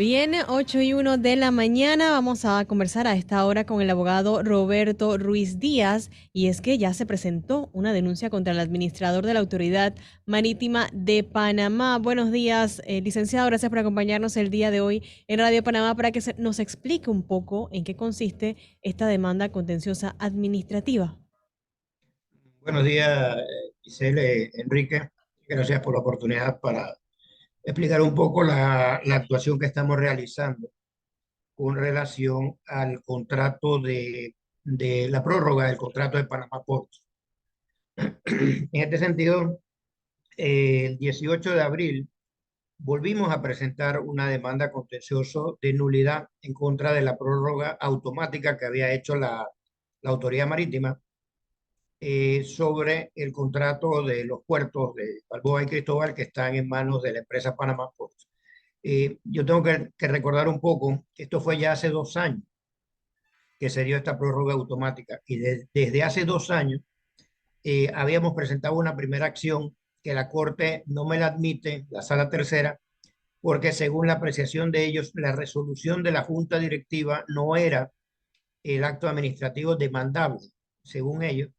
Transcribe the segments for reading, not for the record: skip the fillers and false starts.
Bien, 8:01 de la mañana. Vamos a conversar a esta hora con el abogado Roberto Ruiz Díaz. Y es que ya se presentó una denuncia contra el administrador de la Autoridad Marítima de Panamá. Buenos días, licenciado. Gracias por acompañarnos el día de hoy en Radio Panamá para que nos explique un poco en qué consiste esta demanda contenciosa administrativa. Buenos días, Giselle, Enrique. Gracias por la oportunidad para explicar un poco la actuación que estamos realizando con relación al contrato de la prórroga del contrato de Panamá Ports. En este sentido, el 18 de abril volvimos a presentar una demanda contenciosa de nulidad en contra de la prórroga automática que había hecho la Autoridad Marítima sobre el contrato de los puertos de Balboa y Cristóbal que están en manos de la empresa Panamá Ports. Yo tengo que recordar un poco que esto fue ya hace 2 años que se dio esta prórroga automática y desde hace 2 años habíamos presentado una primera acción que la Corte no me la admite, la Sala Tercera, porque según la apreciación de ellos, la resolución de la Junta Directiva no era el acto administrativo demandable, según ellos,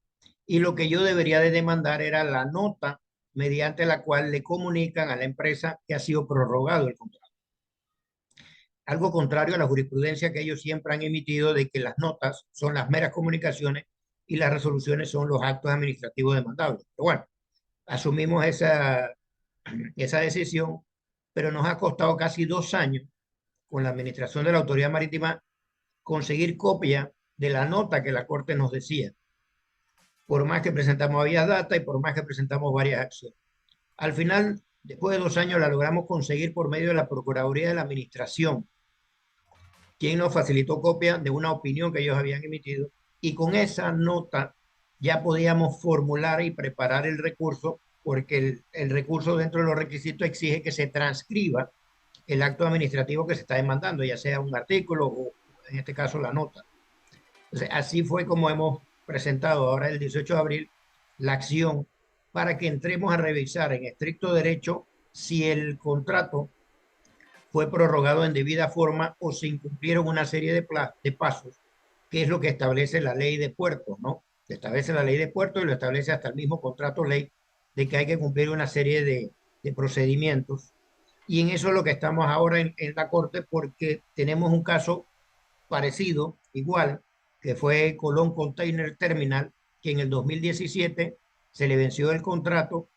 y lo que yo debería de demandar era la nota mediante la cual le comunican a la empresa que ha sido prorrogado el contrato. Algo contrario a la jurisprudencia que ellos siempre han emitido de que las notas son las meras comunicaciones y las resoluciones son los actos administrativos demandables. Pero bueno, asumimos esa decisión, pero nos ha costado casi 2 años con la administración de la Autoridad Marítima conseguir copia de la nota que la Corte nos decía, por más que presentamos varias data y por más que presentamos varias acciones. Al final, después de 2 años, la logramos conseguir por medio de la Procuraduría de la Administración, quien nos facilitó copia de una opinión que ellos habían emitido, y con esa nota ya podíamos formular y preparar el recurso, porque el recurso dentro de los requisitos exige que se transcriba el acto administrativo que se está demandando, ya sea un artículo o en este caso la nota. Entonces, así fue como hemos presentado ahora el 18 de abril la acción para que entremos a revisar en estricto derecho si el contrato fue prorrogado en debida forma o se incumplieron una serie de pasos, que es lo que establece la ley de puertos, ¿no? Establece la ley de puertos y lo establece hasta el mismo contrato ley de que hay que cumplir una serie de procedimientos. Y en eso es lo que estamos ahora en la Corte porque tenemos un caso parecido, igual, que fue Colón Container Terminal, que en el 2017 se le venció el contrato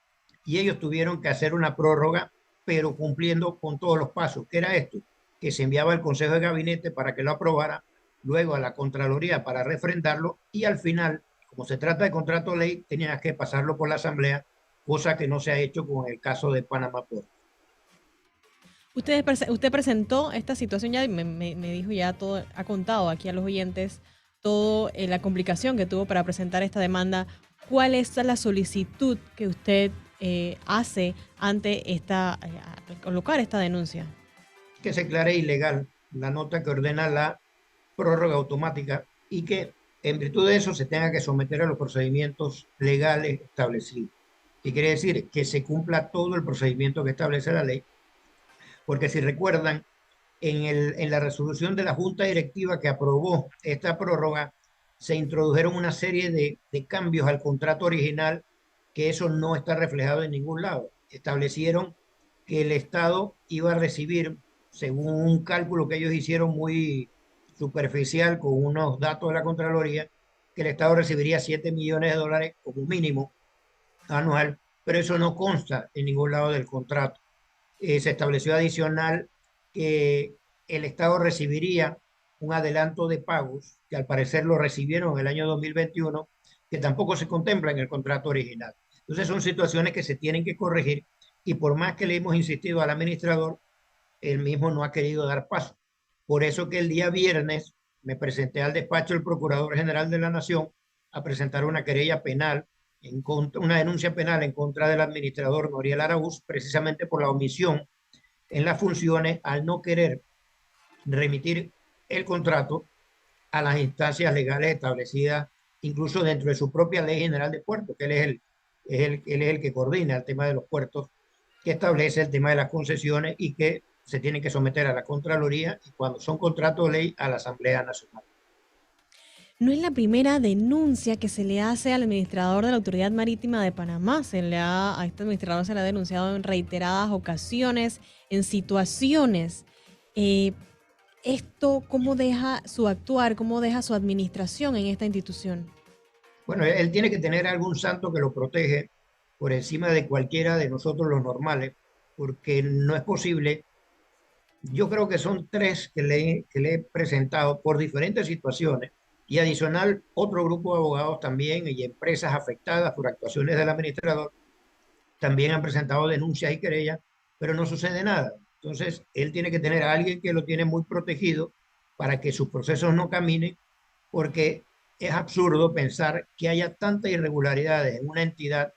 y ellos tuvieron que hacer una prórroga, pero cumpliendo con todos los pasos. ¿Qué era esto? Que se enviaba al Consejo de Gabinete para que lo aprobara, luego a la Contraloría para refrendarlo y al final, como se trata de contrato ley, tenían que pasarlo por la Asamblea, cosa que no se ha hecho con el caso de Panamá Port. Usted presentó esta situación ya, me dijo ya todo, ha contado aquí a los oyentes todo la complicación que tuvo para presentar esta demanda. ¿Cuál es la solicitud que usted hace ante colocar esta denuncia? Que se declare ilegal la nota que ordena la prórroga automática y que en virtud de eso se tenga que someter a los procedimientos legales establecidos. ¿Qué quiere decir? Que se cumpla todo el procedimiento que establece la ley, porque si recuerdan, en la resolución de la Junta Directiva que aprobó esta prórroga, se introdujeron una serie de cambios al contrato original que eso no está reflejado en ningún lado. Establecieron que el Estado iba a recibir, según un cálculo que ellos hicieron muy superficial con unos datos de la Contraloría, que el Estado recibiría 7 millones de dólares como mínimo anual, pero eso no consta en ningún lado del contrato. Se estableció adicional que el Estado recibiría un adelanto de pagos, que al parecer lo recibieron en el año 2021, que tampoco se contempla en el contrato original. Entonces son situaciones que se tienen que corregir y por más que le hemos insistido al administrador, él mismo no ha querido dar paso. Por eso que el día viernes me presenté al despacho del Procurador General de la Nación a presentar una querella penal, una denuncia penal en contra del administrador Noriel Araúz, precisamente por la omisión en las funciones al no querer remitir el contrato a las instancias legales establecidas, incluso dentro de su propia Ley General de Puertos, que él es el que coordina el tema de los puertos, que establece el tema de las concesiones y que se tienen que someter a la Contraloría y cuando son contratos de ley a la Asamblea Nacional. No es la primera denuncia que se le hace al administrador de la Autoridad Marítima de Panamá. A este administrador se le ha denunciado en reiteradas ocasiones, en situaciones. Eh, ¿Esto cómo deja su actuar, cómo deja su administración en esta institución? Bueno, él tiene que tener algún santo que lo protege por encima de cualquiera de nosotros los normales, porque no es posible. Yo creo que son tres que le he presentado por diferentes situaciones y adicional otro grupo de abogados también y empresas afectadas por actuaciones del administrador también han presentado denuncias y querellas, pero no sucede nada. Entonces, él tiene que tener a alguien que lo tiene muy protegido para que sus procesos no caminen, porque es absurdo pensar que haya tantas irregularidades en una entidad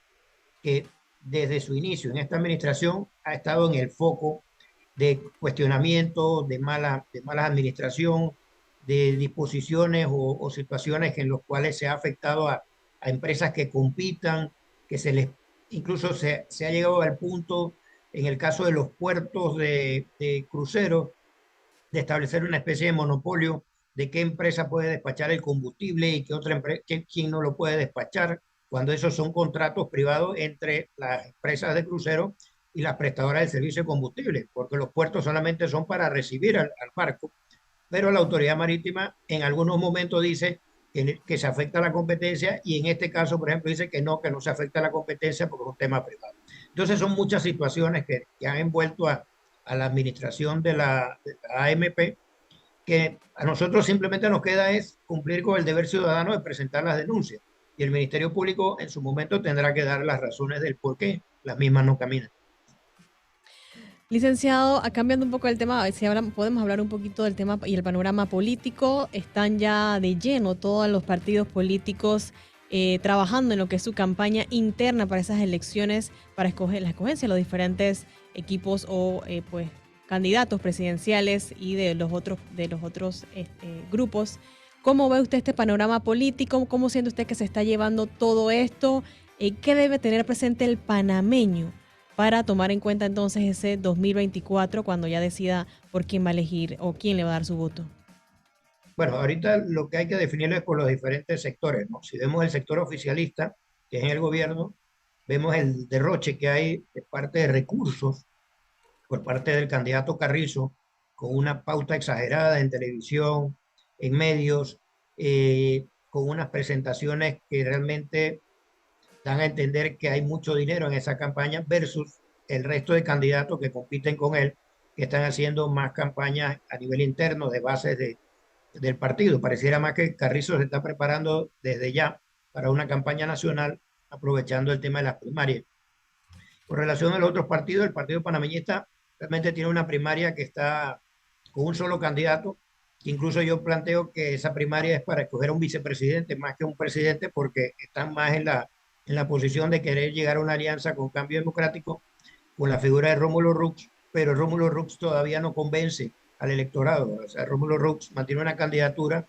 que desde su inicio en esta administración ha estado en el foco de cuestionamiento, de mala administración, de disposiciones o situaciones en las cuales se ha afectado a empresas que compitan, que incluso se ha llegado al punto, en el caso de los puertos de cruceros, de establecer una especie de monopolio de qué empresa puede despachar el combustible y qué otra empresa, quién no lo puede despachar, cuando esos son contratos privados entre las empresas de crucero y las prestadoras del servicio de combustible, porque los puertos solamente son para recibir al barco, pero la autoridad marítima en algunos momentos dice que se afecta la competencia y en este caso, por ejemplo, dice que no se afecta la competencia porque es un tema privado. Entonces son muchas situaciones que han envuelto a la administración de la AMP, que a nosotros simplemente nos queda es cumplir con el deber ciudadano de presentar las denuncias. Y el Ministerio Público en su momento tendrá que dar las razones del por qué las mismas no caminan. Licenciado, cambiando un poco el tema, si podemos hablar un poquito del tema y el panorama político. Están ya de lleno todos los partidos políticos trabajando en lo que es su campaña interna para esas elecciones, para escoger la escogencia de los diferentes equipos o pues candidatos presidenciales y de los otros grupos. ¿Cómo ve usted este panorama político? ¿Cómo siente usted que se está llevando todo esto? ¿Qué debe tener presente el panameño para tomar en cuenta entonces ese 2024 cuando ya decida por quién va a elegir o quién le va a dar su voto? Bueno, ahorita lo que hay que definirlo es por los diferentes sectores, ¿no? Si vemos el sector oficialista, que es en el gobierno, vemos el derroche que hay de parte de recursos por parte del candidato Carrizo, con una pauta exagerada en televisión, en medios, con unas presentaciones que realmente dan a entender que hay mucho dinero en esa campaña versus el resto de candidatos que compiten con él, que están haciendo más campañas a nivel interno de bases del partido. Pareciera más que Carrizo se está preparando desde ya para una campaña nacional, aprovechando el tema de las primarias. Con relación a los otros partidos, el Partido Panameñista realmente tiene una primaria que está con un solo candidato. Incluso yo planteo que esa primaria es para escoger un vicepresidente más que un presidente, porque están más en la posición de querer llegar a una alianza con Cambio Democrático, con la figura de Rómulo Rux, pero Rómulo Rux todavía no convence al electorado. O sea, Rómulo Rux mantiene una candidatura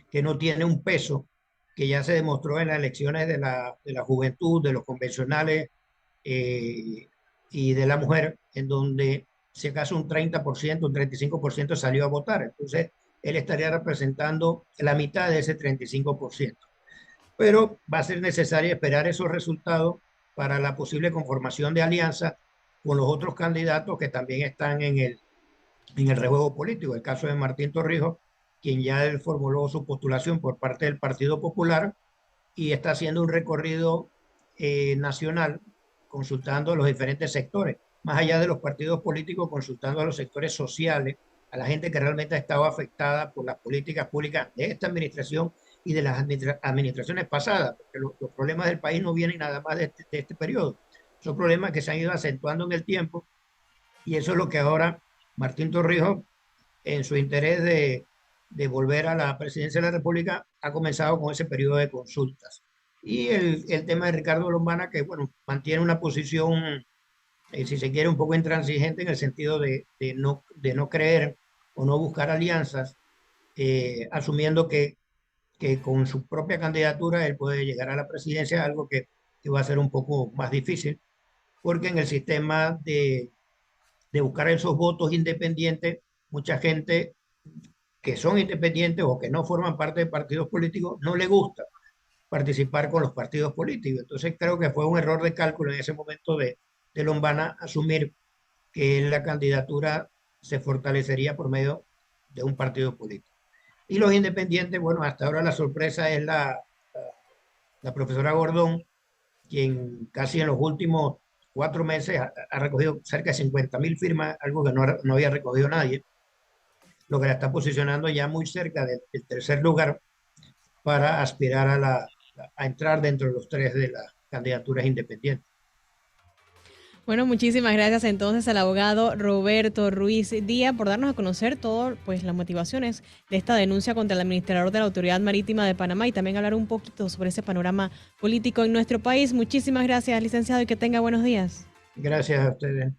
que no tiene un peso, que ya se demostró en las elecciones de la juventud, de los convencionales eh, y de la mujer, en donde si acaso un 30%, un 35% salió a votar. Entonces, él estaría representando la mitad de ese 35%. Pero va a ser necesario esperar esos resultados para la posible conformación de alianza con los otros candidatos que también están en el rejuego político. El caso de Martín Torrijos, quien ya él formuló su postulación por parte del Partido Popular y está haciendo un recorrido nacional consultando a los diferentes sectores, más allá de los partidos políticos, consultando a los sectores sociales, a la gente que realmente ha estado afectada por las políticas públicas de esta administración y de las administraciones pasadas, porque los problemas del país no vienen nada más de este periodo, son problemas que se han ido acentuando en el tiempo y eso es lo que ahora Martín Torrijos, en su interés de volver a la presidencia de la República, ha comenzado con ese periodo de consultas. Y el tema de Ricardo Lombana, que bueno, mantiene una posición, si se quiere, un poco intransigente en el sentido de no creer o no buscar alianzas, asumiendo que con su propia candidatura él puede llegar a la presidencia, algo que va a ser un poco más difícil, porque en el sistema de buscar esos votos independientes, mucha gente que son independientes o que no forman parte de partidos políticos no le gusta participar con los partidos políticos. Entonces creo que fue un error de cálculo en ese momento de Lombana asumir que la candidatura se fortalecería por medio de un partido político. Y los independientes, bueno, hasta ahora la sorpresa es la profesora Gordón, quien casi en los últimos 4 meses ha recogido cerca de 50.000 firmas, algo que no había recogido nadie, lo que la está posicionando ya muy cerca del tercer lugar para aspirar a entrar dentro de los tres de las candidaturas independientes. Bueno, muchísimas gracias entonces al abogado Roberto Ruiz Díaz por darnos a conocer todo, pues las motivaciones de esta denuncia contra el administrador de la Autoridad Marítima de Panamá y también hablar un poquito sobre ese panorama político en nuestro país. Muchísimas gracias, licenciado, y que tenga buenos días. Gracias a ustedes.